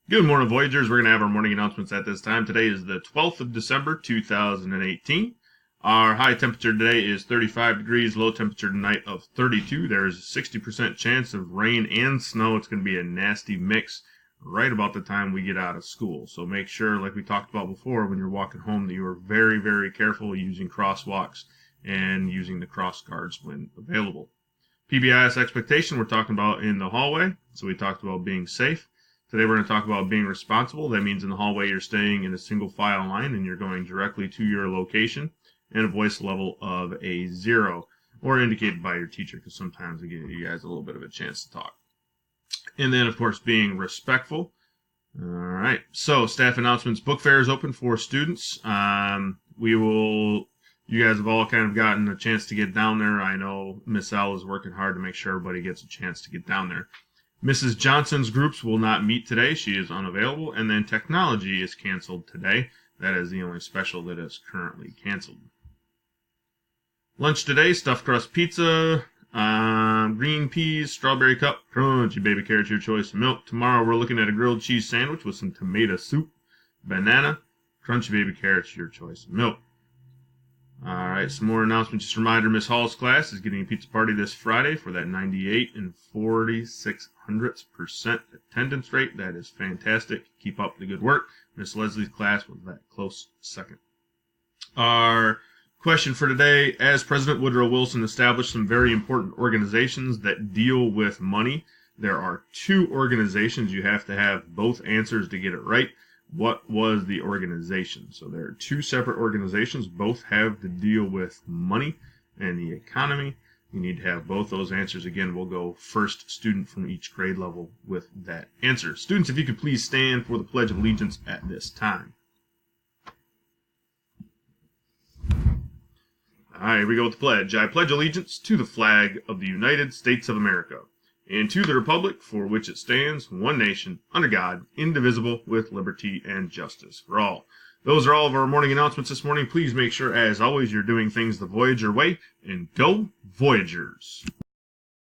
Good morning, Voyagers. We're going to have our morning announcements at this time. Today is the 12th of December, 2018. Our high temperature today is 35 degrees, low temperature tonight of 32. There's a 60% chance of rain and snow. It's going to be a nasty mix right about the time we get out of school. So make sure, like we talked about before, when you're walking home that you are very, very careful using crosswalks and using the cross guards when available. PBIS expectation we're talking about in the hallway. So we talked about being safe. Today we're going to talk about being responsible. That means in the hallway you're staying in a single file line and you're going directly to your location, and a voice level of a 0, or indicated by your teacher, because sometimes they give you guys a little bit of a chance to talk. And then, of course, being respectful. All right. So, staff announcements. Book fair is open for students. You guys have all kind of gotten a chance to get down there. I know Miss L is working hard to make sure everybody gets a chance to get down there. Mrs. Johnson's groups will not meet today. She is unavailable. And then technology is canceled today. That is the only special that is currently canceled. Lunch today, stuffed crust pizza, green peas, strawberry cup, crunchy baby carrots, your choice, milk. Tomorrow we're looking at a grilled cheese sandwich with some tomato soup, banana, crunchy baby carrots, your choice, milk. All right, some more announcements. Just a reminder, Miss Hall's class is getting a pizza party this Friday for that 98 and 4600% attendance rate. That is fantastic. Keep up the good work. Miss Leslie's class was that close second. Our question for today: as President Woodrow Wilson established some very important organizations that deal with money, there are two organizations. You have to have both answers to get it right. What was the organization? So there are two separate organizations. Both have to deal with money and the economy. You need to have both those answers. Again, we'll go first student from each grade level with that answer. Students, if you could please stand for the Pledge of Allegiance at this time. All right, here we go with the pledge. I pledge allegiance to the flag of the United States of America, and to the republic for which it stands, one nation, under God, indivisible, with liberty and justice for all. Those are all of our morning announcements this morning. Please make sure, as always, you're doing things the Voyager way, and go Voyagers!